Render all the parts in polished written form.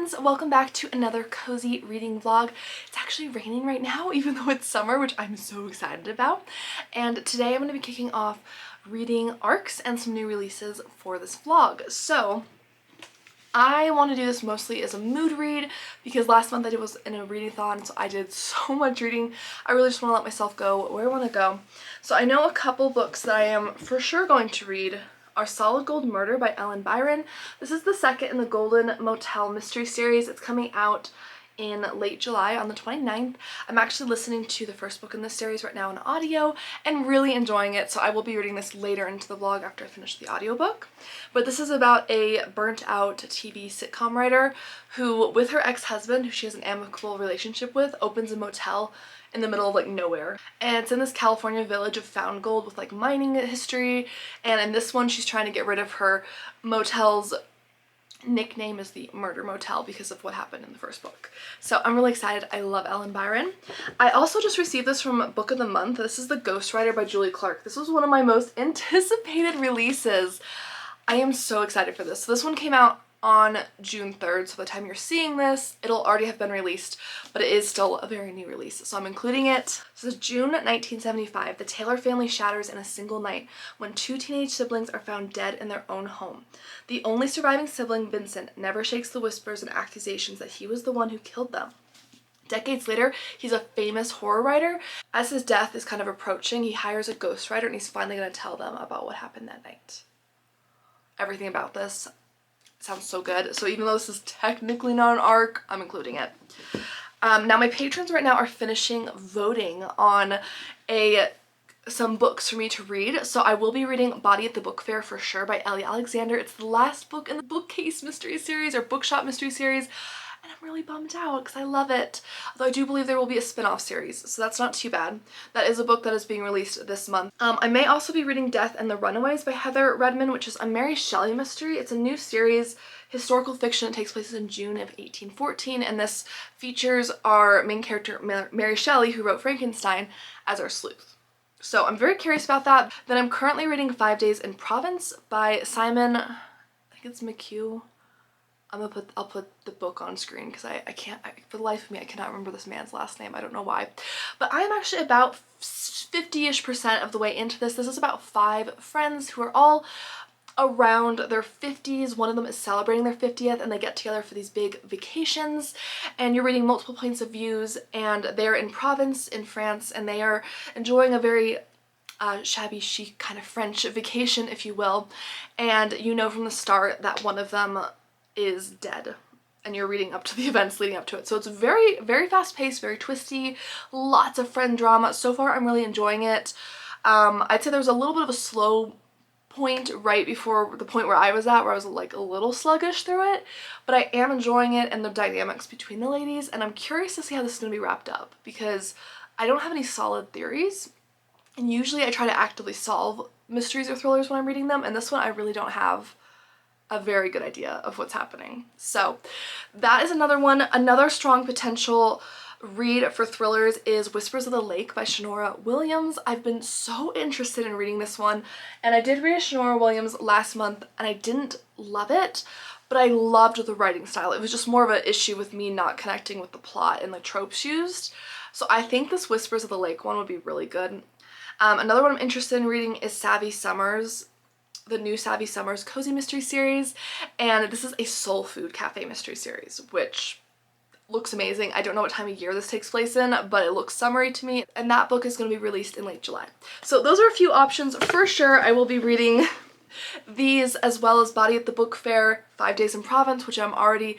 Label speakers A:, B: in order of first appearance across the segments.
A: friends, welcome back to another cozy reading vlog. It's actually raining right now even though it's summer, which I'm so excited about. And today I'm going to be kicking off reading arcs and some new releases for this vlog. So I want to do this mostly as a mood read because last month I was in a readathon, so I did so much reading. I really just want to let myself go where I want to go. So I know a couple books that I am for sure going to read are Solid Gold Murder by Ellen Byron. This is the second in the Golden Motel mystery series. It's coming out in late July on the 29th. I'm actually listening to the first book in this series right now in audio and really enjoying it, so I will be reading this later into the vlog after I finish the audiobook. But this is about a burnt out TV sitcom writer who, with her ex-husband, who she has an amicable relationship with, opens a motel in the middle of like nowhere. And it's in this California village of found gold with like mining history, and in this one she's trying to get rid of her motel's nickname as the Murder Motel because of what happened in the first book. So I'm really excited. I love Ellen Byron. I also just received this from Book of the Month. This is The Ghostwriter by Julie Clark. This was one of my most anticipated releases. I am so excited for this. So this one came out on June 3rd, so by the time you're seeing this, it'll already have been released, but it is still a very new release, so I'm including it. So this is June 1975. The Taylor family shatters in a single night when two teenage siblings are found dead in their own home. The only surviving sibling, Vincent, never shakes the whispers and accusations that he was the one who killed them. Decades later, he's a famous horror writer. As his death is kind of approaching, he hires a ghostwriter and he's finally going to tell them about what happened that night. Everything about this sounds so good. So even though this is technically not an arc, I'm including it. Now my patrons right now are finishing voting on some books for me to read. So I will be reading Body at the Book Fair for sure by Ellie Alexander. It's the last book in the Bookcase mystery series or Bookshop mystery series. And I'm really bummed out because I love it. Although I do believe there will be a spin-off series, so that's not too bad. That is a book that is being released this month. I may also be reading Death and the Runaways by Heather Redman, which is a Mary Shelley mystery. It's a new series, historical fiction. It takes place in June of 1814, and this features our main character, Mary Shelley, who wrote Frankenstein, as our sleuth. So I'm very curious about that. Then I'm currently reading 5 Days in Provence by Simon, I think it's McHugh. I'll put the book on screen because I can't, for the life of me, I cannot remember this man's last name. I don't know why. But I am actually about 50-ish% of the way into this. This is about 5 friends who are all around their 50s. One of them is celebrating their 50th and they get together for these big vacations, and you're reading multiple points of views, and they're in Provence in France and they are enjoying a very shabby chic kind of French vacation, if you will, and you know from the start that one of them is dead, and you're reading up to the events leading up to it. So it's very, very fast paced, very twisty, lots of friend drama. So far I'm really enjoying it. I'd say there was a little bit of a slow point right before the point where I was at, where I was like a little sluggish through it, but I am enjoying it and the dynamics between the ladies, and I'm curious to see how this is going to be wrapped up because I don't have any solid theories, and usually I try to actively solve mysteries or thrillers when I'm reading them, and this one I really don't have a very good idea of what's happening. So that is another one. Another strong potential read for thrillers is Whispers of the Lake by Shonora Williams. I've been so interested in reading this one, and I did read a Shonora Williams last month and I didn't love it, but I loved the writing style. It was just more of an issue with me not connecting with the plot and the tropes used. So I think this Whispers of the Lake one would be really good. Another one I'm interested in reading is Savvy Summers, the new Savvy Summers cozy mystery series, and this is a soul food cafe mystery series, which looks amazing. I don't know what time of year this takes place in, but it looks summery to me, and that book is going to be released in late July. So those are a few options. For sure I will be reading these, as well as Body at the Book Fair, 5 Days in Provence, which I'm already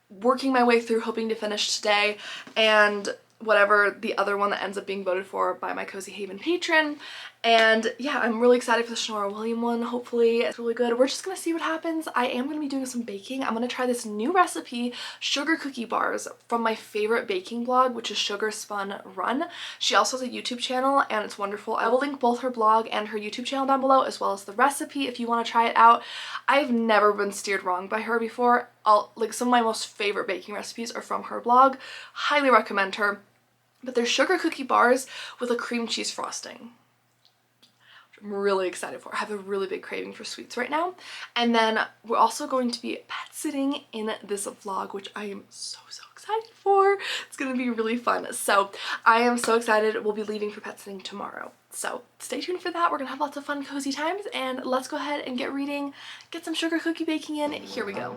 A: working my way through, hoping to finish today, and whatever the other one that ends up being voted for by my Cozy Haven patron. And yeah, I'm really excited for the Shonora Williams one. Hopefully it's really good. We're just gonna see what happens. I am gonna be doing some baking. I'm gonna try this new recipe, sugar cookie bars, from my favorite baking blog, which is Sugar Spun Run. She also has a YouTube channel and it's wonderful. I will link both her blog and her YouTube channel down below, as well as the recipe if you want to try it out. I've never been steered wrong by her before. Like some of my most favorite baking recipes are from her blog. Highly recommend her. But they're sugar cookie bars with a cream cheese frosting. I'm really excited for. I have a really big craving for sweets right now. And then we're also going to be pet sitting in this vlog, which I am so excited for. It's gonna be really fun. So I am so excited. We'll be leaving for pet sitting tomorrow. So stay tuned for that. We're gonna have lots of fun, cozy times, and let's go ahead and get reading, get some sugar cookie baking in. Here we go.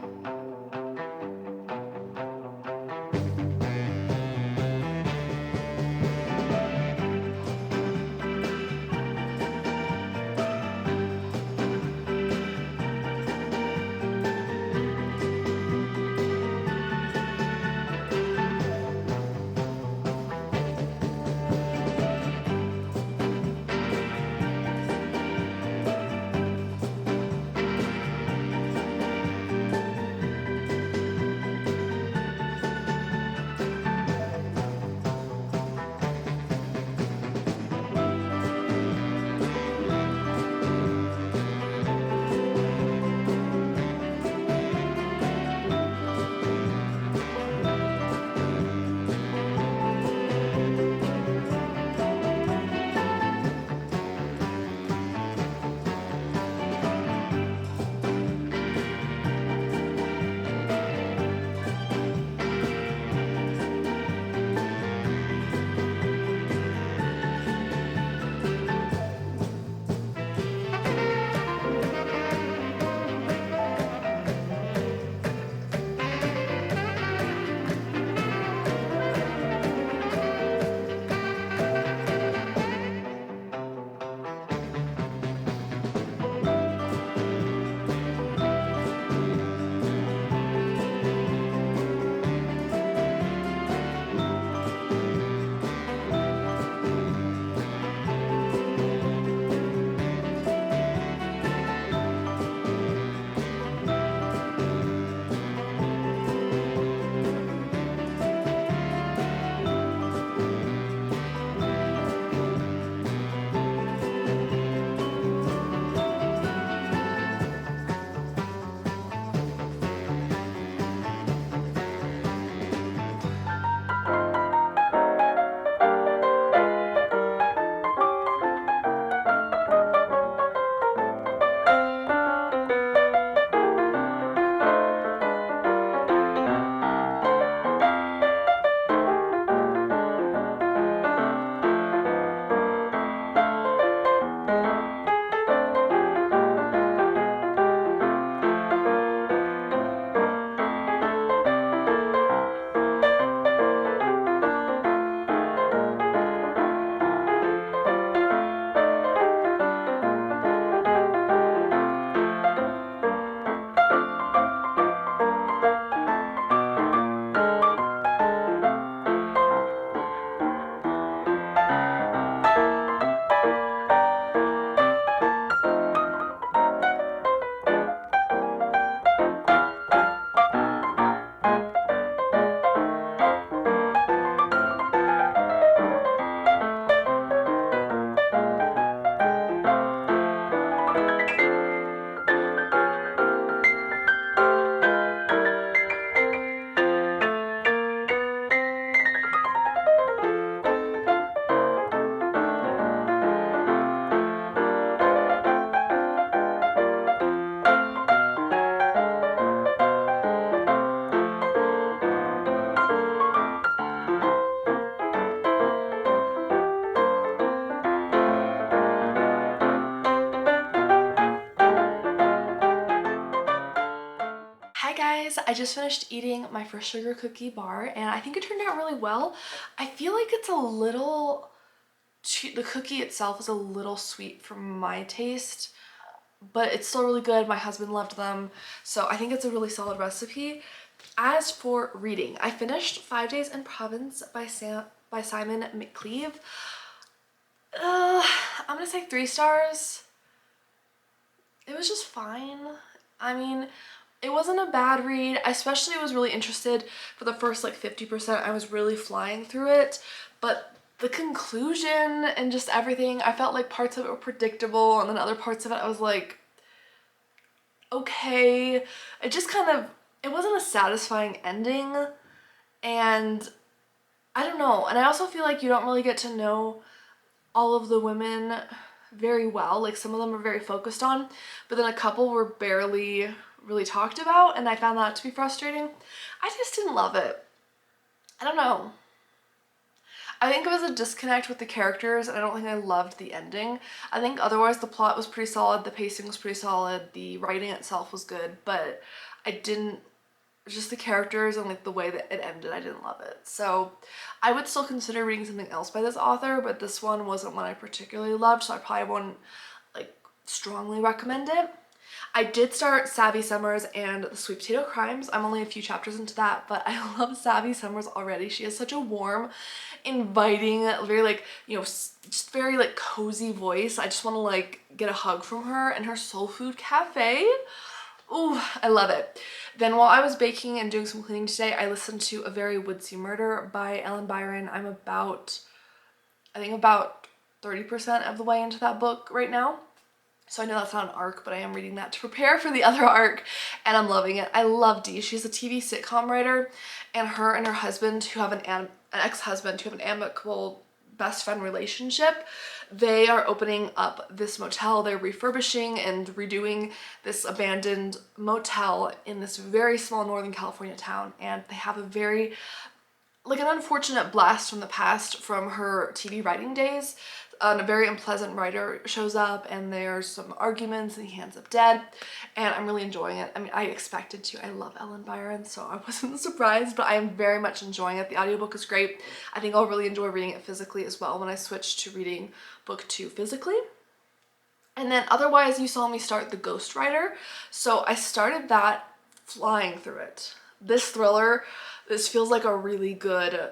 A: I just finished eating my first sugar cookie bar and I think it turned out really well. I feel like it's a little the cookie itself is a little sweet for my taste, but it's still really good. My husband loved them, so I think it's a really solid recipe. As for reading, I finished 5 Days in Provence by Simon McCleave. I'm gonna say 3 stars. It was just fine. I mean, it wasn't a bad read. I especially was really interested for the first like 50%. I was really flying through it, but the conclusion and just everything, I felt like parts of it were predictable, and then other parts of it I was like, okay. It just kind of, it wasn't a satisfying ending, and I don't know. And I also feel like you don't really get to know all of the women very well. Like some of them were very focused on, but then a couple were barely really talked about, and I found that to be frustrating. I just didn't love it. I don't know. I think it was a disconnect with the characters, and I don't think I loved the ending. I think otherwise the plot was pretty solid, the pacing was pretty solid, the writing itself was good, but I didn't, just the characters and like the way that it ended, I didn't love it. So I would still consider reading something else by this author, but this one wasn't one I particularly loved, so I probably wouldn't like strongly recommend it. I did start Savvy Summers and the Sweet Potato Crimes. I'm only a few chapters into that, but I love Savvy Summers already. She has such a warm, inviting, very like, you know, just very like cozy voice. I just want to like get a hug from her, and her soul food cafe. Ooh, I love it. Then while I was baking and doing some cleaning today, I listened to A Very Woodsy Murder by Ellen Byron. I'm about, I think about 30% of the way into that book right now. So I know that's not an arc, but I am reading that to prepare for the other arc, and I'm loving it. I love Dee. She's a TV sitcom writer, and her husband, who have an ex-husband, who have an amicable best friend relationship, they are opening up this motel. They're refurbishing and redoing this abandoned motel in this very small Northern California town, and they have a very, like an unfortunate blast from the past from her TV writing days. A very unpleasant writer shows up, and there's some arguments, and he ends up dead, and I'm really enjoying it. I mean, I expected to. I love Ellen Byron, so I wasn't surprised, but I am very much enjoying it. The audiobook is great. I think I'll really enjoy reading it physically as well when I switch to reading book 2 physically. And then otherwise, you saw me start The Ghostwriter, so I started that flying through it. This thriller, this feels like a really good,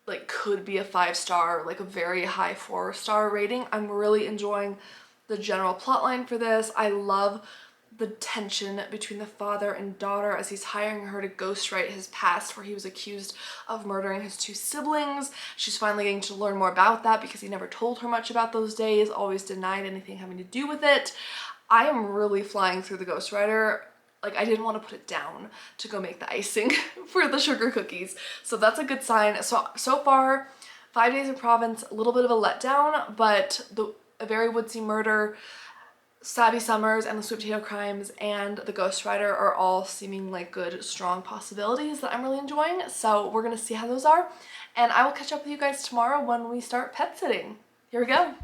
A: like could be a 5-star, like a very high 4-star rating. I'm really enjoying the general plotline for this. I love the tension between the father and daughter as he's hiring her to ghostwrite his past, where he was accused of murdering his 2 siblings. She's finally getting to learn more about that because he never told her much about those days, always denied anything having to do with it. I am really flying through The Ghostwriter. Like, I didn't want to put it down to go make the icing for the sugar cookies. So that's a good sign. So far, 5 Days in Provence, a little bit of a letdown, but A Very Woodsy Murder, Savvy Summers, and the Sweet Potato Crimes, and The Ghostwriter are all seeming like good, strong possibilities that I'm really enjoying. So we're going to see how those are. And I will catch up with you guys tomorrow when we start pet sitting. Here we go.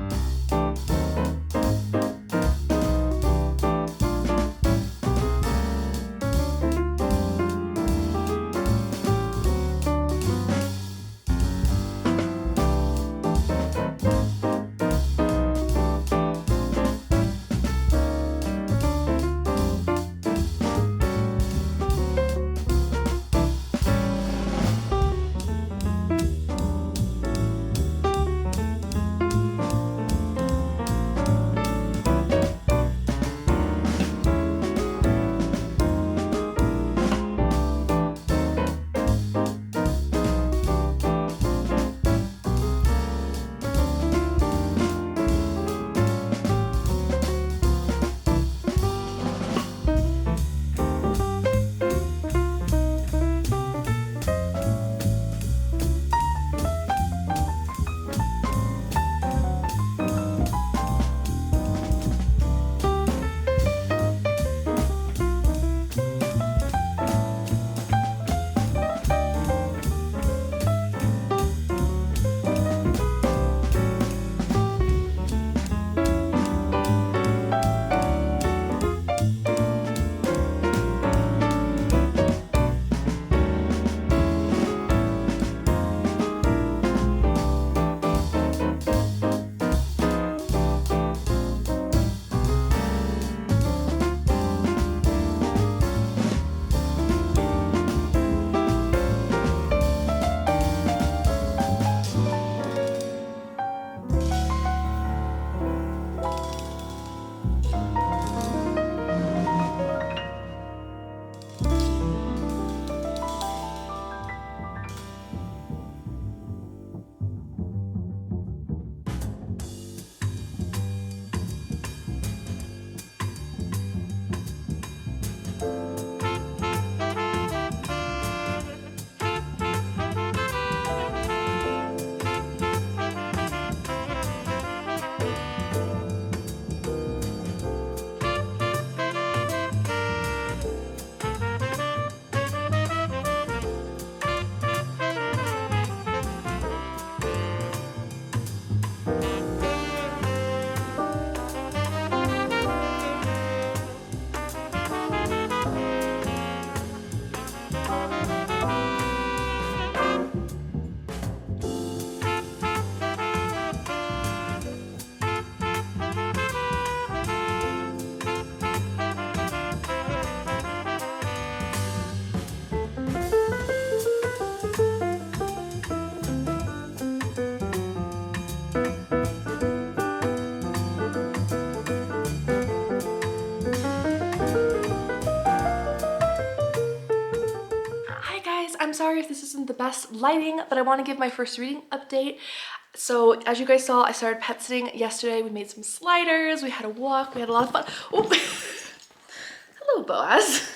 A: sorry if this isn't the best lighting, but I want to give my first reading update. So as you guys saw, I started pet sitting yesterday. We made some sliders, we had a walk, we had a lot of fun. Oh, hello Boaz.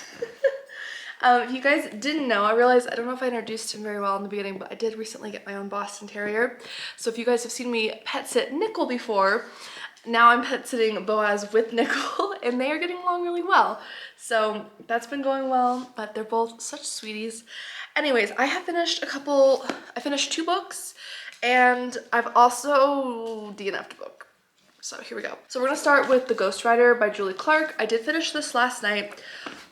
A: If you guys didn't know, I realized, I don't know if I introduced him very well in the beginning, but I did recently get my own Boston Terrier. So if you guys have seen me pet sit Nickel before, now I'm pet sitting Boaz with Nickel, and they are getting along really well. So that's been going well, but they're both such sweeties. Anyways, I finished 2 books, and I've also DNF'd a book. So here we go. So we're gonna start with The Ghostwriter by Julie Clark. I did finish this last night.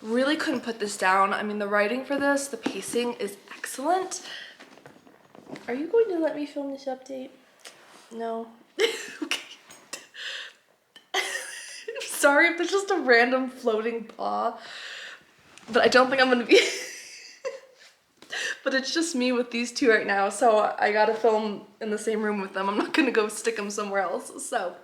A: Really couldn't put this down. I mean, the writing for this, the pacing is excellent. Are you going to let me film this update? No? Okay. Sorry if there's just a random floating paw, but I don't think I'm gonna be but it's just me with these two right now, so I gotta film in the same room with them. I'm not gonna go stick them somewhere else. So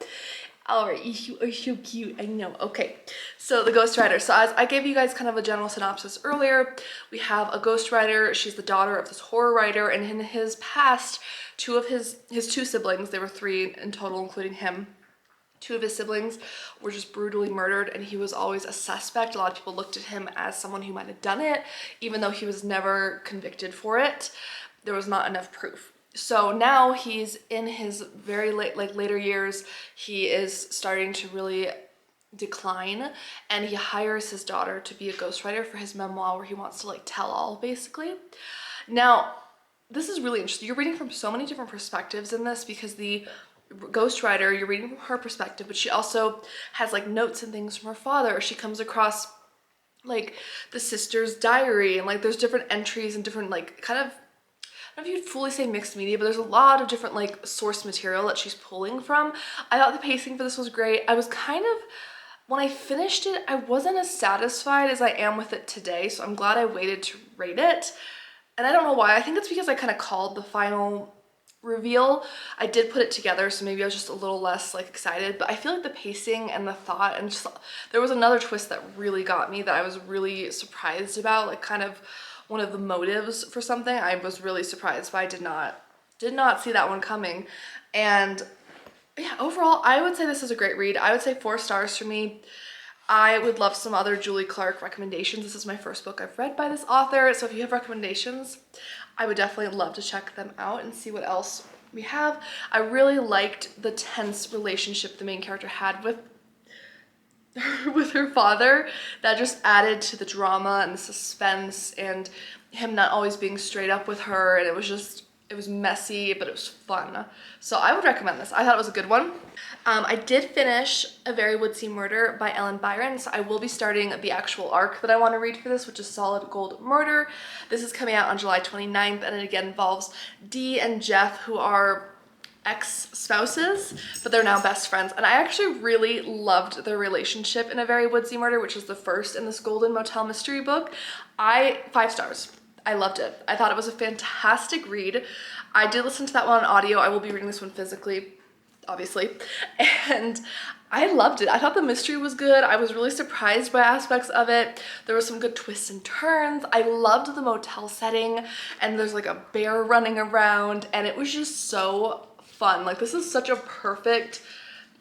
A: all right, you are so cute, I know. Okay, so The Ghostwriter. So as I gave you guys kind of a general synopsis earlier, we have a ghostwriter. She's the daughter of this horror writer, and in his past, his 2 siblings, there were 3 in total including him, 2 of his siblings were just brutally murdered, and he was always a suspect. A lot of people looked at him as someone who might have done it, even though he was never convicted for it. There was not enough proof. So now he's in his very later years. He is starting to really decline, and he hires his daughter to be a ghostwriter for his memoir, where he wants to tell all, basically. Now, this is really interesting. You're reading from so many different perspectives in this, because the ghostwriter, you're reading from her perspective, but she also has notes and things from her father. She comes across the sister's diary, and there's different entries and different kind of, I don't know if you'd fully say mixed media, but there's a lot of different source material that she's pulling from. I thought the pacing for this was great. I was kind of, when I finished it, I wasn't as satisfied as I am with it today, so I'm glad I waited to rate it. And I don't know why. I think it's because I kind of called the final reveal. I did put it together, so maybe I was just a little less excited, but I feel the pacing and the thought, and just there was another twist that really got me, that I was really surprised about, kind of one of the motives for something. I was really surprised by. I did not see that one coming. And yeah, overall I would say this is a great read. I would say 4 stars for me. I would love some other Julie Clark recommendations. This is my first book I've read by this author, so if you have recommendations, I would definitely love to check them out and see what else we have. I really liked the tense relationship the main character had with her father. That just added to the drama and the suspense, and him not always being straight up with her, and it was messy, but it was fun. So I would recommend this. I thought it was a good one. I did finish A Very Woodsy Murder by Ellen Byron, so I will be starting the actual arc that I want to read for this, which is Solid Gold Murder. This is coming out on July 29th, and it again involves Dee and Jeff, who are ex-spouses, but they're now best friends. And I actually really loved their relationship in A Very Woodsy Murder, which is the first in this Golden Motel mystery book. 5 stars. I loved it. I thought it was a fantastic read. I did listen to that one on audio. I will be reading this one physically, obviously, and I loved it. I thought the mystery was good. I was really surprised by aspects of it. There were some good twists and turns. I loved the motel setting, and there's a bear running around, and it was just so fun. This is such a perfect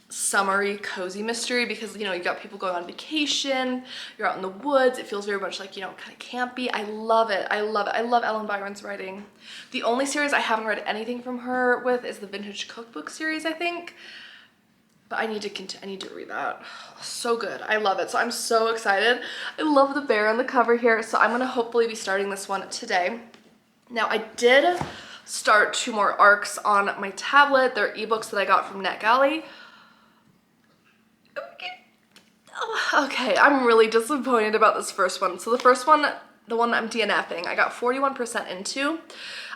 A: summery cozy mystery, because you got people going on vacation, you're out in the woods, it feels very much kind of campy. I love it. I love Ellen Byron's writing. The only series I haven't read anything from her with is the Vintage Cookbook series, I think, but I need to read that. So good. I love it. So I'm so excited. I love the bear on the cover here, so I'm gonna hopefully be starting this one today. Now, I did start 2 more arcs on my tablet. They're ebooks that I got from NetGalley. Okay, I'm really disappointed about this first one. So the first one, the one that I'm DNFing, I got 41% into.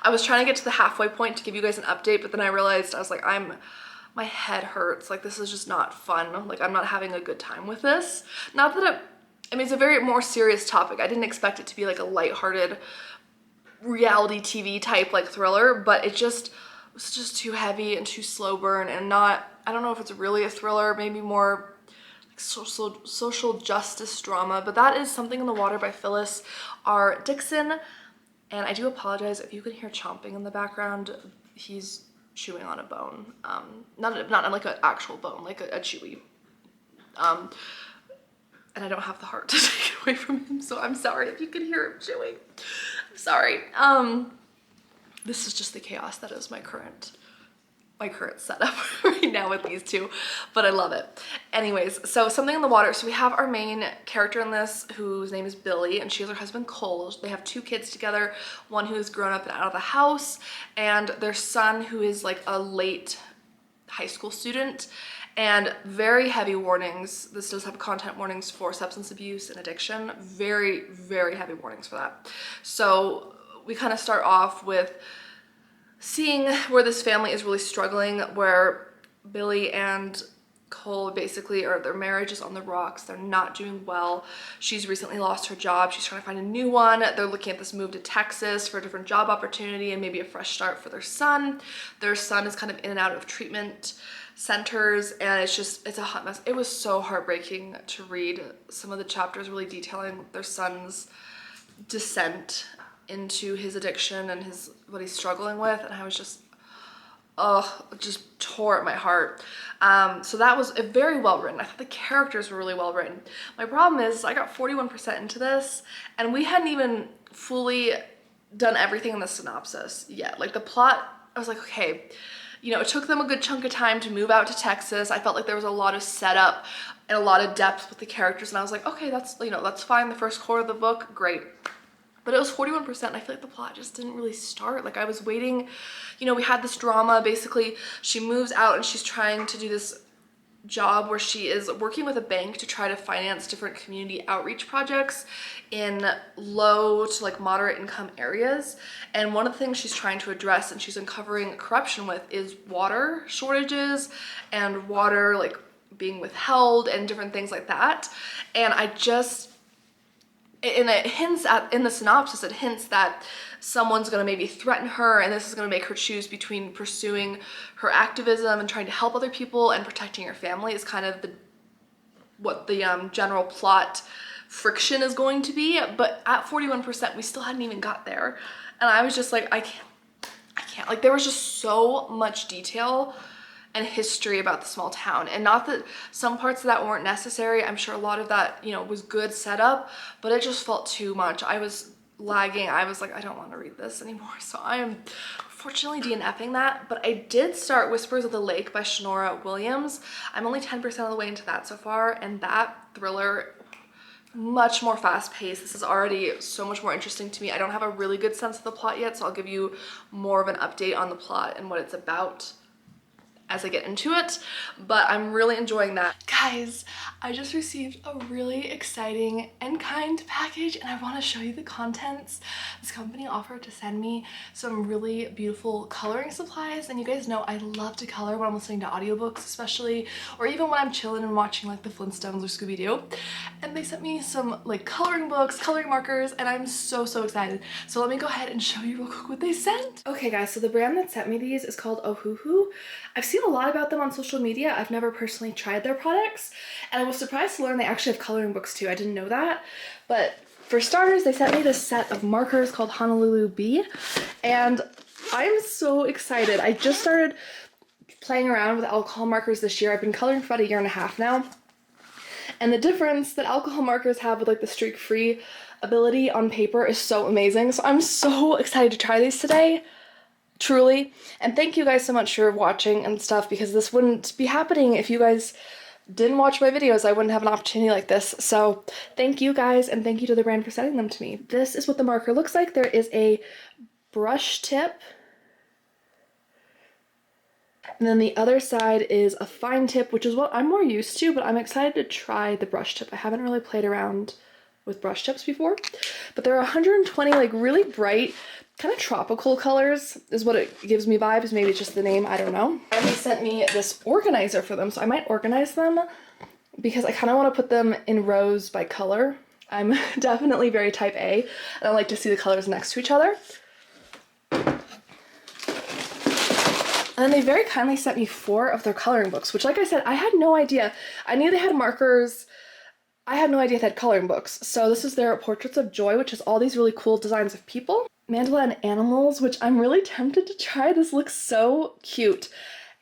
A: I was trying to get to the halfway point to give you guys an update, but then I realized, I was like, my head hurts. This is just not fun. I'm not having a good time with this. Not that I mean, it's a very more serious topic. I didn't expect it to be a lighthearted reality TV type thriller, but it was just too heavy and too slow burn, and not, I don't know if it's really a thriller, maybe more social justice drama, but that is Something in the Water by Phyllis R. Dixon. And I do apologize if you can hear chomping in the background. He's chewing on a bone. Not like an actual bone, like a chewy. And I don't have the heart to take it away from him, so I'm sorry if you can hear him chewing. I'm sorry. This is just the chaos that is my current setup right now with these two, but I love it. Anyways, so something in the water. So we have our main character in this, whose name is Billy, and she has her husband Cole. They have 2 kids together, one who is grown up and out of the house, and their son who is like a late high school student. And very heavy warnings. This does have content warnings for substance abuse and addiction. Very, very heavy warnings for that. So we kind of start off with seeing where this family is really struggling, where Billy and Cole basically, or their marriage is on the rocks. They're not doing well. She's recently lost her job. She's trying to find a new one. They're looking at this move to Texas for a different job opportunity and maybe a fresh start for their son. Their son is kind of in and out of treatment centers, and it's a hot mess. It was so heartbreaking to read some of the chapters really detailing their son's descent into his addiction and what he's struggling with, and I was just, just tore at my heart. So that was very well written. I thought the characters were really well written. My problem is I got 41% into this, and we hadn't even fully done everything in the synopsis yet. Like the plot, I was like, okay, you know, it took them a good chunk of time to move out to Texas. I felt like there was a lot of setup and a lot of depth with the characters, and I was like, okay, that's fine. The first quarter of the book, great. But it was 41%, and I feel like the plot just didn't really start. Like I was waiting, you know, we had this drama. Basically, she moves out and she's trying to do this job where she is working with a bank to try to finance different community outreach projects in low to like moderate income areas. And one of the things she's trying to address and she's uncovering corruption with is water shortages and water like being withheld and different things like that. And it hints at, in the synopsis, it hints that someone's gonna maybe threaten her, and this is gonna make her choose between pursuing her activism and trying to help other people and protecting her family is kind of what the general plot friction is going to be. But at 41%, we still hadn't even got there. And I was just like, I can't. Like there was just so much detail and history about the small town, and not that some parts of that weren't necessary. I'm sure a lot of that, you know, was good setup, but it just felt too much. I was lagging. I was like, I don't want to read this anymore. So I am fortunately DNFing that, but I did start Whispers of the Lake by Shanora Williams. I'm only 10% of the way into that so far, and that thriller, much more fast-paced. This is already so much more interesting to me. I don't have a really good sense of the plot yet, so I'll give you more of an update on the plot and what it's about as I get into it, but I'm really enjoying that. Guys, I just received a really exciting and kind package, and I want to show you the contents. This company offered to send me some really beautiful coloring supplies, and you guys know I love to color when I'm listening to audiobooks especially, or even when I'm chilling and watching like the Flintstones or Scooby-Doo. And they sent me some like coloring books, coloring markers, and I'm so excited. So let me go ahead and show you real quick what they sent. Okay guys, so the brand that sent me these is called Ohuhu. I've seen a lot about them on social media. I've never personally tried their products, and I was surprised to learn they actually have coloring books too. I didn't know that. But for starters, they sent me this set of markers called Honolulu Bee, and I'm so excited. I just started playing around with alcohol markers this year. I've been coloring for about 1.5 years now, and the difference that alcohol markers have with like the streak-free ability on paper is so amazing. So I'm so excited to try these today. Truly. And thank you guys so much for watching and stuff, because this wouldn't be happening if you guys didn't watch my videos. I wouldn't have an opportunity like this. So thank you guys, and thank you to the brand for sending them to me. This is what the marker looks like. There is a brush tip, and then the other side is a fine tip, which is what I'm more used to, but I'm excited to try the brush tip. I haven't really played around with brush tips before, but there are 120 like really bright kind of tropical colors is what it gives me vibes. Maybe it's just the name, I don't know. And they sent me this organizer for them, so I might organize them because I kind of want to put them in rows by color. I'm definitely very type A, and I like to see the colors next to each other. And then they very kindly sent me 4 of their coloring books, which, like I said, I had no idea. I knew they had markers. I had no idea they had coloring books. So this is their Portraits of Joy, which is all these really cool designs of people. mandala and animals, which I'm really tempted to try. This looks so cute.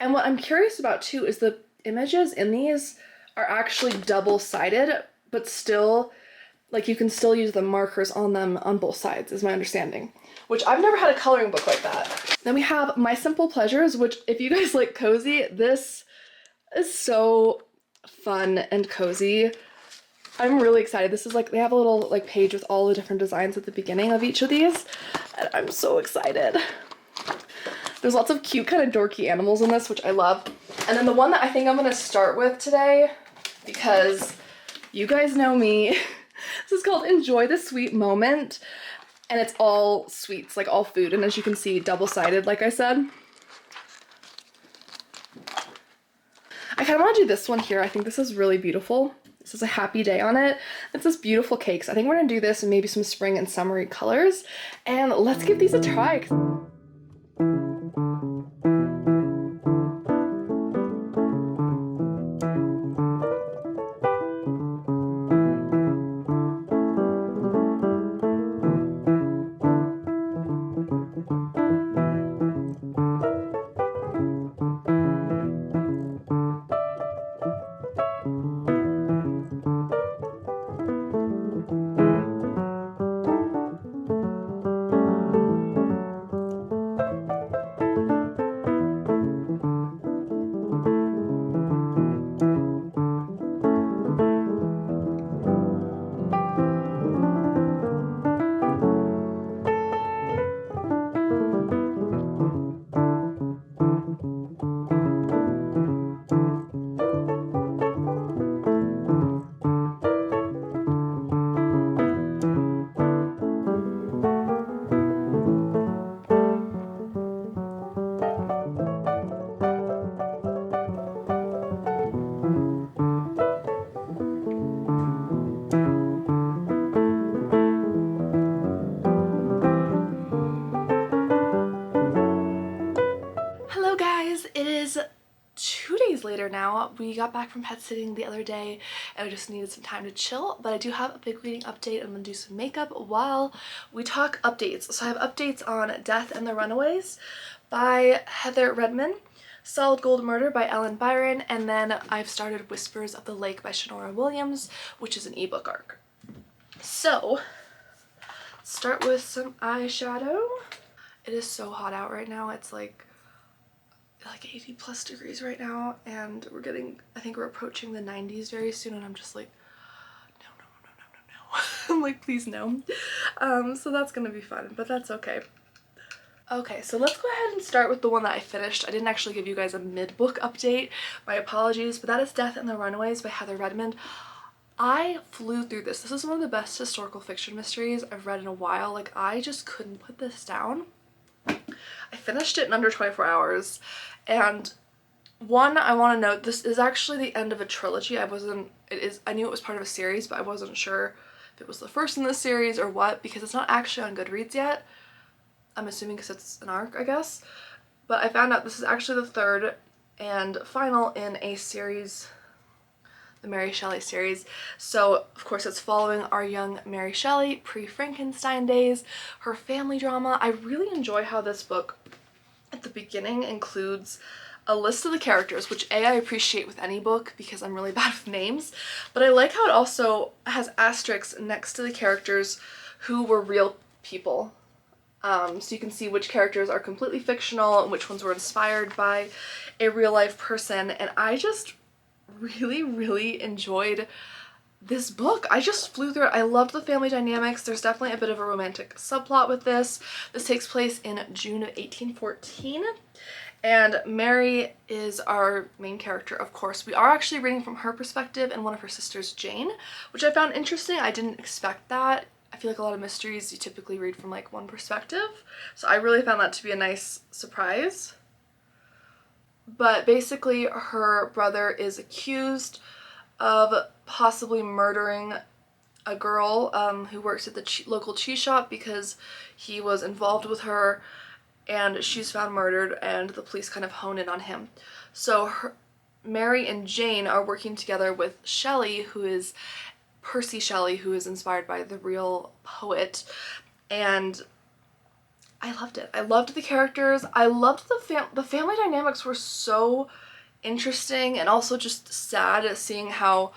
A: And what I'm curious about too is the images in these are actually double-sided, but still, like, you can still use the markers on them on both sides, is my understanding. Which I've never had a coloring book like that. Then we have My Simple Pleasures, which if you guys like cozy, this is so fun and cozy. I'm really excited. This is like, they have a little like page with all the different designs at the beginning of each of these, and I'm so excited. There's lots of cute kind of dorky animals in this, which I love. And then the one that I think I'm gonna start with today, because you guys know me, this is called Enjoy the Sweet Moment, and it's all sweets, like all food, and as you can see, double-sided, like I said. I kind of want to do this one here. I think this is really beautiful. This is a happy day on it. It's this beautiful cakes. I think we're gonna do this and maybe some spring and summery colors, and let's give these a try. Later now. We got back from pet sitting the other day and I just needed some time to chill, but I do have a big reading update. I'm gonna do some makeup while we talk updates. So I have updates on Death and the Runaways by Heather Redman, Solid Gold Murder by Ellen Byron, and then I've started Whispers of the Lake by Shanora Williams, which is an ebook arc. So let's start with some eyeshadow. It is so hot out right now. It's like 80 plus degrees right now, and we're getting, I think we're approaching the 90s very soon, and I'm just like, no. I'm like, please no. So that's gonna be fun, but that's okay. Okay, so let's go ahead and start with the one that I finished. I didn't actually give you guys a mid-book update. My apologies, but that is Death and the Runaways by Heather Redmond. I flew through this. This is one of the best historical fiction mysteries I've read in a while. Like, I just couldn't put this down. I finished it in under 24 hours, and one, I want to note, this is actually the end of a trilogy. I knew it was part of a series, but I wasn't sure if it was the first in the series or what, because it's not actually on Goodreads yet. I'm assuming because it's an arc, I guess. But I found out this is actually the third and final in a series, the Mary Shelley series. So of course it's following our young Mary Shelley pre-Frankenstein days, her family drama. I really enjoy how this book at the beginning includes a list of the characters, which I appreciate with any book because I'm really bad with names, but I like how it also has asterisks next to the characters who were real people. So you can see which characters are completely fictional and which ones were inspired by a real life person, and I just really enjoyed this book. I just flew through it. I loved the family dynamics. There's definitely a bit of a romantic subplot with this. This takes place in June of 1814, and Mary is our main character, of course. We are actually reading from her perspective and one of her sisters, Jane, which I found interesting. I didn't expect that. I feel like a lot of mysteries you typically read from like one perspective, so I really found that to be a nice surprise. But basically her brother is accused of possibly murdering a girl who works at the local cheese shop because he was involved with her, and she's found murdered and the police kind of hone in on him. So Mary and Jane are working together with Shelley, who is Percy Shelley, who is inspired by the real poet, and I loved it. I loved the characters. I loved the family dynamics were so interesting, and also just sad seeing how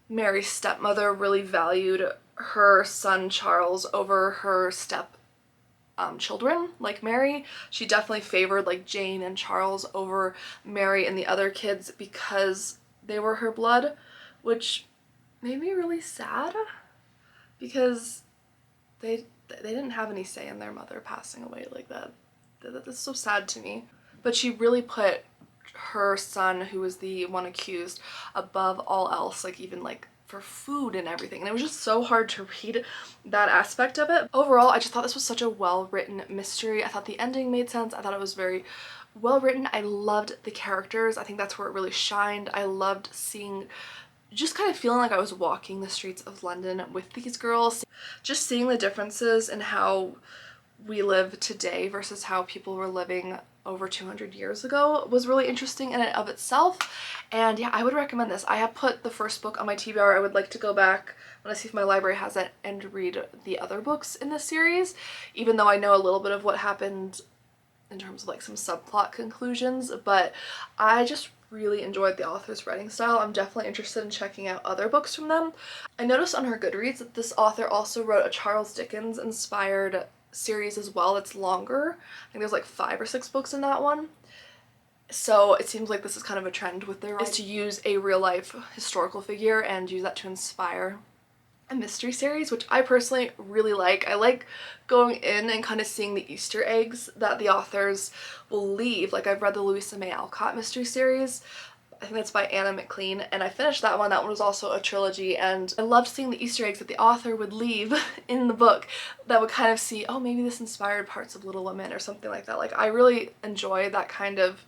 A: Mary's stepmother really valued her son Charles over her children. Like Mary, she definitely favored like Jane and Charles over Mary and the other kids because they were her blood, which made me really sad because they didn't have any say in their mother passing away like that. That's so sad to me. But she really put her son, who was the one accused, above all else, like even like for food and everything. And it was just so hard to read that aspect of it. Overall, I just thought this was such a well-written mystery. I thought the ending made sense. I thought it was very well written. I loved the characters. I think that's where it really shined. I loved seeing, just kind of feeling like I was walking the streets of London with these girls. Just seeing the differences in how we live today versus how people were living over 200 years ago was really interesting in and of itself. And yeah, I would recommend this. I have put the first book on my TBR. I would like to go back when I see if my library has it and read the other books in this series, even though I know a little bit of what happened in terms of like some subplot conclusions, but I just really enjoyed the author's writing style. I'm definitely interested in checking out other books from them. I noticed on her Goodreads that this author also wrote a Charles Dickens inspired series as well. It's longer. I think there's like 5 or 6 books in that one. So it seems like this is kind of a trend with their writing, is to use a real life historical figure and use that to inspire a mystery series, which I personally really like. I like going in and kind of seeing the Easter eggs that the authors will leave. Like I've read the Louisa May Alcott mystery series. I think that's by Anna McLean, and I finished that one. That one was also a trilogy, and I loved seeing the Easter eggs that the author would leave in the book that would kind of see, oh, maybe this inspired parts of Little Women or something like that. Like I really enjoy that kind of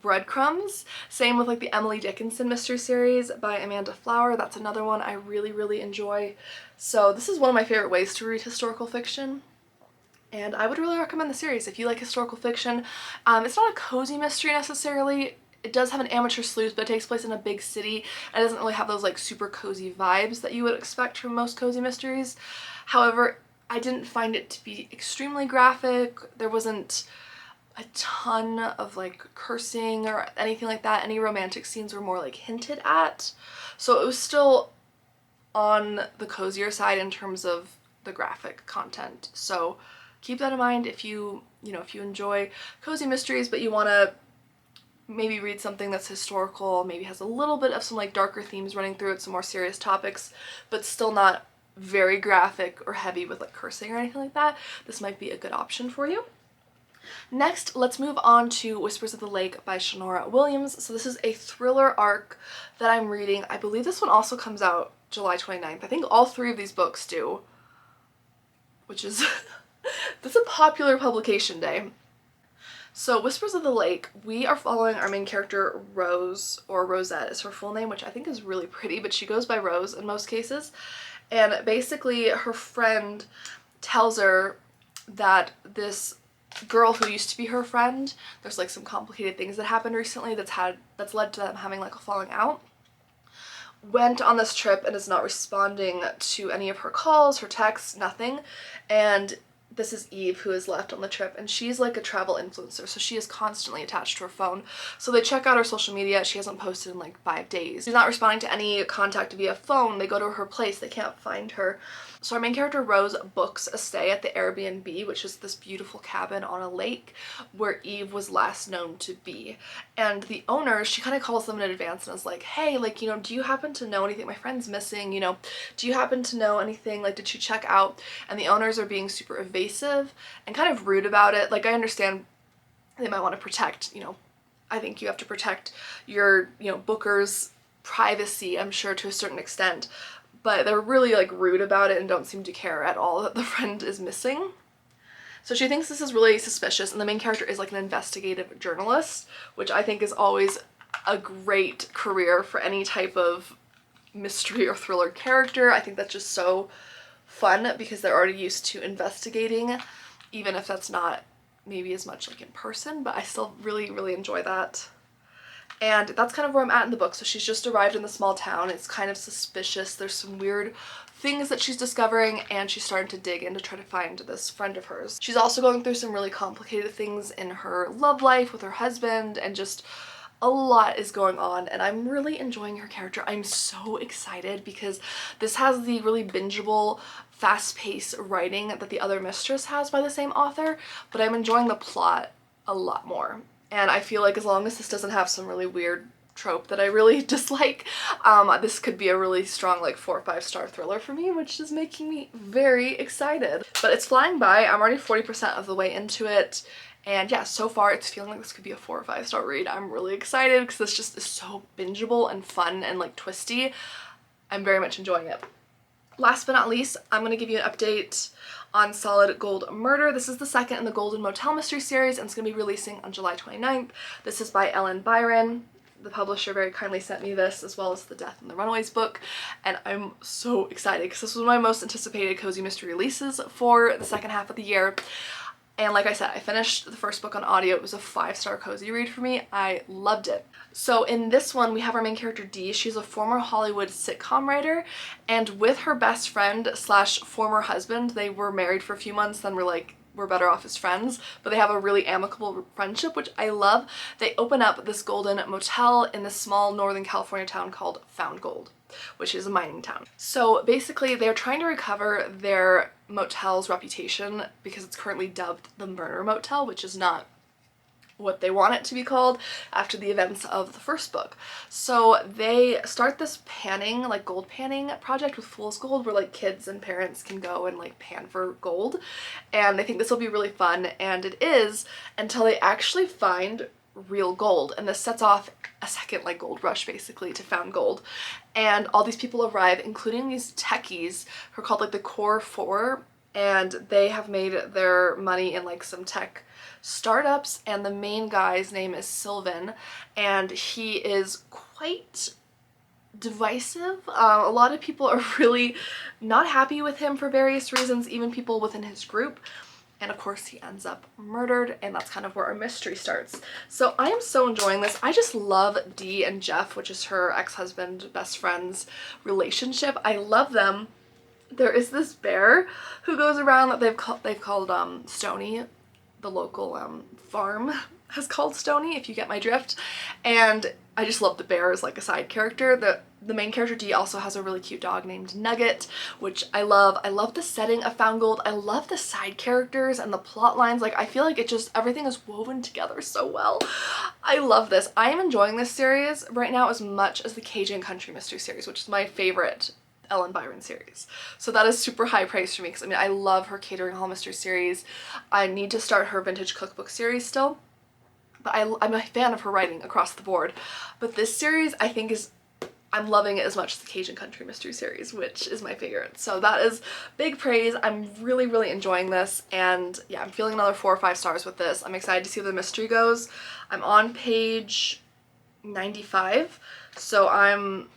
A: breadcrumbs. Same with like the Emily Dickinson mystery series by Amanda Flower. That's another one I really enjoy. So this is one of my favorite ways to read historical fiction, and I would really recommend the series if you like historical fiction. It's not a cozy mystery necessarily. It does have an amateur sleuth, but it takes place in a big city and it doesn't really have those like super cozy vibes that you would expect from most cozy mysteries. However, I didn't find it to be extremely graphic. There wasn't a ton of like cursing or anything like that. Any romantic scenes were more like hinted at. So it was still on the cozier side in terms of the graphic content. So keep that in mind if you enjoy cozy mysteries but you want to maybe read something that's historical, maybe has a little bit of some like darker themes running through it, some more serious topics, but still not very graphic or heavy with like cursing or anything like that. This might be a good option for you. Next, let's move on to Whispers of the Lake by Shanora Williams. So this is a thriller arc that I'm reading. I believe this one also comes out July 29th. I think all 3 of these books do, which is that's a popular publication day. So Whispers of the Lake, we are following our main character Rose, or Rosette is her full name, which I think is really pretty, but she goes by Rose in most cases. And basically her friend tells her that this girl who used to be her friend, there's like some complicated things that happened recently that's led to them having like a falling out, went on this trip and is not responding to any of her calls, her texts, nothing. And this is Eve, who is left on the trip, and she's like a travel influencer, so she is constantly attached to her phone. So they check out her social media. She hasn't posted in like 5 days. She's not responding to any contact via phone. They go to her place. They can't find her. So our main character Rose books a stay at the Airbnb, which is this beautiful cabin on a lake where Eve was last known to be. And the owners, she kind of calls them in advance and is like, hey, like, do you happen to know anything? My friend's missing, do you happen to know anything? Like, did she check out? And the owners are being super evasive and kind of rude about it. Like, I understand they might want to protect, I think you have to protect your, booker's privacy, I'm sure, to a certain extent. But they're really like rude about it and don't seem to care at all that the friend is missing. So she thinks this is really suspicious, and the main character is like an investigative journalist, which I think is always a great career for any type of mystery or thriller character. I think that's just so fun because they're already used to investigating, even if that's not maybe as much like in person, but I still really enjoy that. And that's kind of where I'm at in the book. So she's just arrived in the small town. It's kind of suspicious. There's some weird things that she's discovering, and she's starting to dig in to try to find this friend of hers. She's also going through some really complicated things in her love life with her husband, and just a lot is going on, and I'm really enjoying her character. I'm so excited because this has the really bingeable, fast-paced writing that the other mistress has by the same author, but I'm enjoying the plot a lot more. And I feel like as long as this doesn't have some really weird trope that I really dislike, this could be a really strong like 4 or 5 star thriller for me, which is making me very excited. But it's flying by. I'm already 40% of the way into it, and yeah, so far it's feeling like this could be a 4 or 5 star read. I'm really excited because this just is so bingeable and fun and like twisty. I'm very much enjoying it. Last but not least, I'm going to give you an update on Solid Gold Murder. This is the second in the Golden Motel Mystery series, and it's going to be releasing on July 29th. This is by Ellen Byron. The publisher very kindly sent me this, as well as the Death and the Runaways book, and I'm so excited because this was my most anticipated cozy mystery releases for the second half of the year. And like I said, I finished the first book on audio. It was a 5-star cozy read for me. I loved it. So in this one, we have our main character Dee. She's a former Hollywood sitcom writer, and with her best friend slash former husband, they were married for a few months, then we're better off as friends, but they have a really amicable friendship, which I love. They open up this golden motel in this small Northern California town called Found Gold, which is a mining town. So basically they're trying to recover their motel's reputation because it's currently dubbed the Murder Motel, which is not what they want it to be called after the events of the first book. So they start this panning, like gold panning project with Fool's Gold, where like kids and parents can go and like pan for gold, and they think this will be really fun, and it is, until they actually find real gold, and this sets off a second like gold rush basically to Found Gold. And all these people arrive, including these techies who are called like the Core Four, and they have made their money in like some tech startups, and the main guy's name is Sylvan, and he is quite divisive. A lot of people are really not happy with him for various reasons, even people within his group. And of course he ends up murdered, and that's kind of where our mystery starts. So I am so enjoying this. I just love Dee and Jeff, which is her ex-husband, best friend's relationship. I love them. There is this bear who goes around that they've called Stony. The local farm has called Stony, if you get my drift. And I just love the bear as like a side character. The main character Dee also has a really cute dog named Nugget, which I love. I love the setting of Found Gold. I love the side characters and the plot lines. Like I feel like it just, everything is woven together so well. I love this. I am enjoying this series right now as much as the Cajun Country Mystery series, which is my favorite Ellen Byron series. So that is super high praise for me, because I mean I love her Catering Hall Mystery series. I need to start her Vintage Cookbook series still, but I'm a fan of her writing across the board. But this series I think I'm loving it as much as the Cajun Country Mystery series, which is my favorite. So that is big praise. I'm really enjoying this, and yeah, I'm feeling another 4 or 5 stars with this. I'm excited to see where the mystery goes. I'm on page 95, so I'm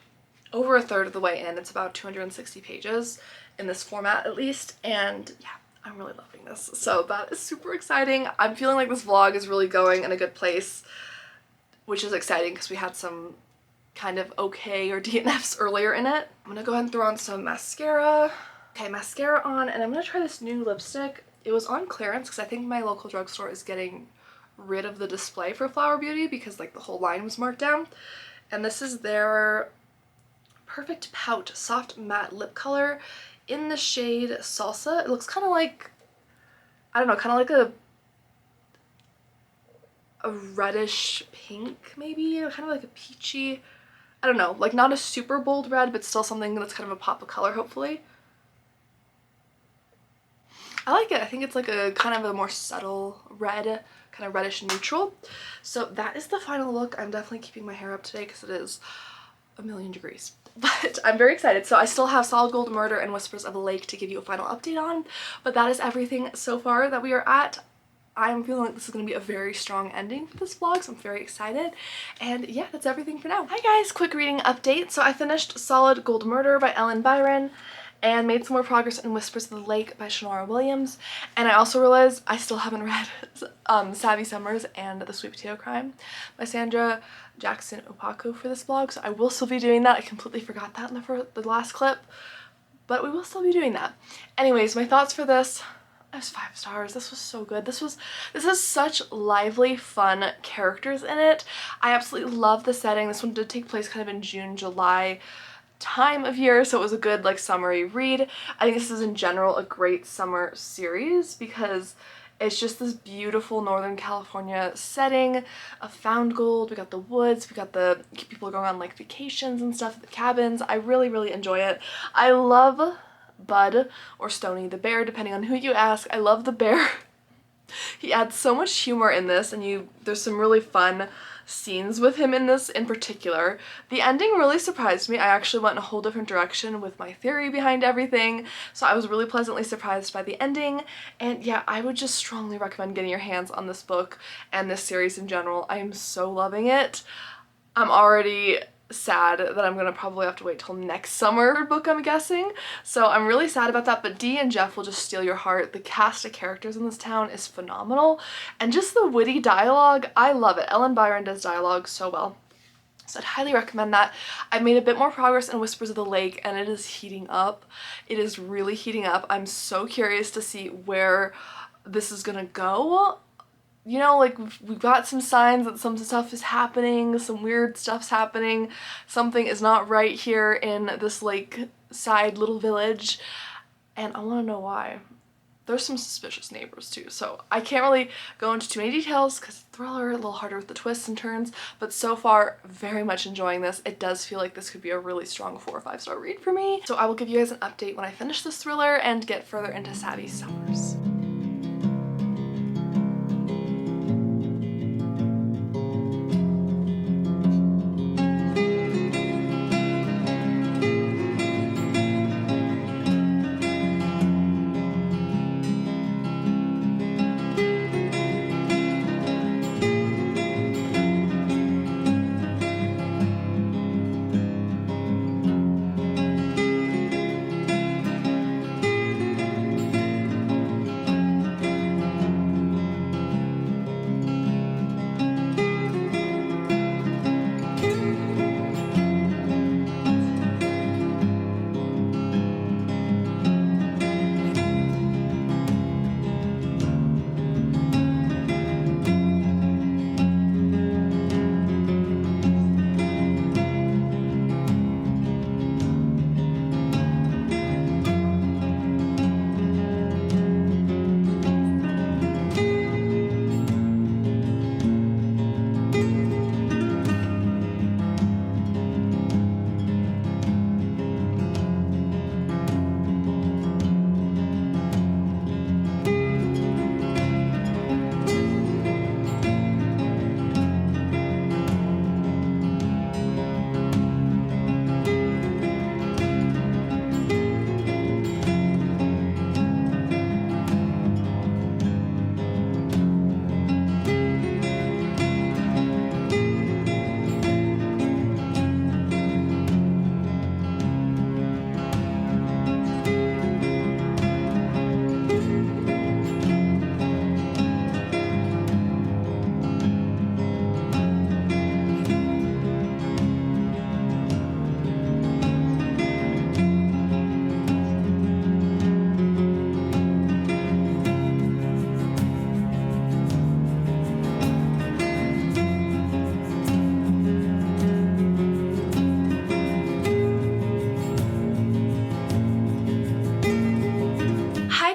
A: over a third of the way in. It's about 260 pages in this format at least, and yeah, I'm really loving this. So that is super exciting. I'm feeling like this vlog is really going in a good place, which is exciting because we had some kind of okay or DNFs earlier in it. I'm gonna go ahead and throw on some mascara. Okay, mascara on, and I'm gonna try this new lipstick. It was on clearance because I think my local drugstore is getting rid of the display for Flower Beauty because like the whole line was marked down. And this is their Perfect Pout Soft Matte Lip Color in the shade Salsa. It looks kind of like, I don't know, kind of like a reddish pink maybe, kind of like a peachy, I don't know, like not a super bold red, but still something that's kind of a pop of color hopefully. I like it. I think it's like a kind of a more subtle red, kind of reddish neutral. So that is the final look. I'm definitely keeping my hair up today because it is a million degrees. But I'm very excited. So I still have Solid Gold Murder and Whispers of a Lake to give you a final update on, but that is everything so far that we are at. I'm feeling like this is going to be a very strong ending for this vlog, so I'm very excited. And yeah, that's everything for now. Hi guys, quick reading update. So I finished Solid Gold Murder by Ellen Byron, and made some more progress in Whispers of the Lake by Shannara Williams. And I also realized I still haven't read Savvy Summers and The Sweet Potato Crime by Sandra Jackson Ohuhu for this vlog, so I will still be doing that. I completely forgot that in the last clip, but we will still be doing that. Anyways, my thoughts for this. It was 5 stars. This was so good. This has such lively, fun characters in it. I absolutely love the setting. This one did take place kind of in June, July time of year, so it was a good like summery read. I think this is in general a great summer series because it's just this beautiful Northern California setting of found gold. We got the woods, we got the people going on like vacations and stuff at the cabins. I really, really enjoy it. I love Bud, or Stony the bear, depending on who you ask. I love the bear. He adds so much humor in this, and there's some really fun scenes with him in this in particular. The ending really surprised me. I actually went in a whole different direction with my theory behind everything, so I was really pleasantly surprised by the ending. And yeah, I would just strongly recommend getting your hands on this book and this series in general. I am so loving it. I'm already sad that I'm gonna probably have to wait till next summer for book, I'm guessing. So I'm really sad about that, but Dee and Jeff will just steal your heart. The cast of characters in this town is phenomenal, and just the witty dialogue, I love it. Ellen Byron does dialogue so well. So I'd highly recommend that. I've made a bit more progress in Whispers of the Lake, and it is heating up. It is really heating up. I'm so curious to see where this is gonna go. You know, like, we've got some signs that some stuff is happening, some weird stuff's happening, something is not right here in this lakeside little village, and I want to know why. There's some suspicious neighbors too, so I can't really go into too many details because it's a thriller, a little harder with the twists and turns, but so far, very much enjoying this. It does feel like this could be a really strong 4 or 5 star read for me, so I will give you guys an update when I finish this thriller and get further into Savvy Summers.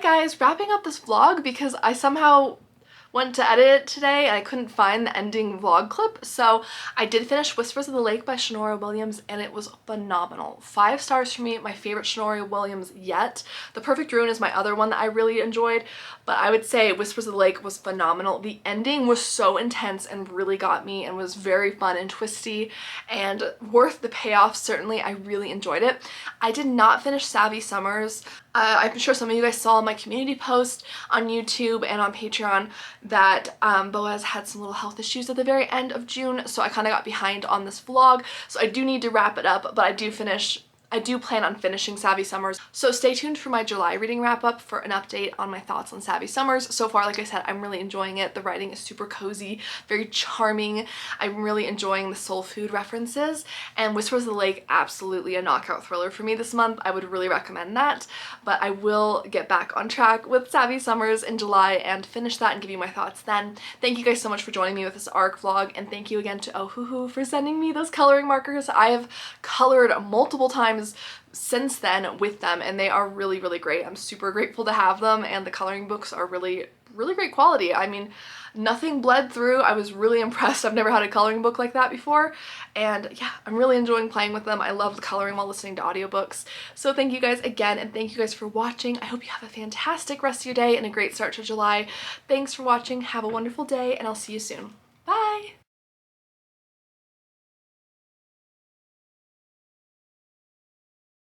A: Guys, wrapping up this vlog because I somehow went to edit it today and I couldn't find the ending vlog clip, so I did finish Whispers of the Lake by Shannara Williams and it was phenomenal. 5 stars for me, my favorite Shannara Williams yet. The Perfect Ruin is my other one that I really enjoyed, but I would say Whispers of the Lake was phenomenal. The ending was so intense and really got me and was very fun and twisty and worth the payoff. Certainly, I really enjoyed it. I did not finish Savvy Summers. I'm sure some of you guys saw my community post on YouTube and on Patreon that Boaz had some little health issues at the very end of June, so I kind of got behind on this vlog, so I do need to wrap it up, but I do finish I do plan on finishing Savvy Summers, so stay tuned for my July reading wrap up for an update on my thoughts on Savvy Summers. So far, like I said, I'm really enjoying it. The writing is super cozy, very charming. I'm really enjoying the soul food references, and Whispers of the Lake, absolutely a knockout thriller for me this month. I would really recommend that, but I will get back on track with Savvy Summers in July and finish that and give you my thoughts then. Thank you guys so much for joining me with this ARC vlog, and thank you again to Ohuhu for sending me those coloring markers. I have colored multiple times since then with them, and they are really, really great. I'm super grateful to have them, and the coloring books are really, really great quality. I mean, nothing bled through. I was really impressed. I've never had a coloring book like that before, and yeah, I'm really enjoying playing with them. I love the coloring while listening to audiobooks. So thank you guys again, and thank you guys for watching. I hope you have a fantastic rest of your day and a great start to July. Thanks for watching. Have a wonderful day, and I'll see you soon.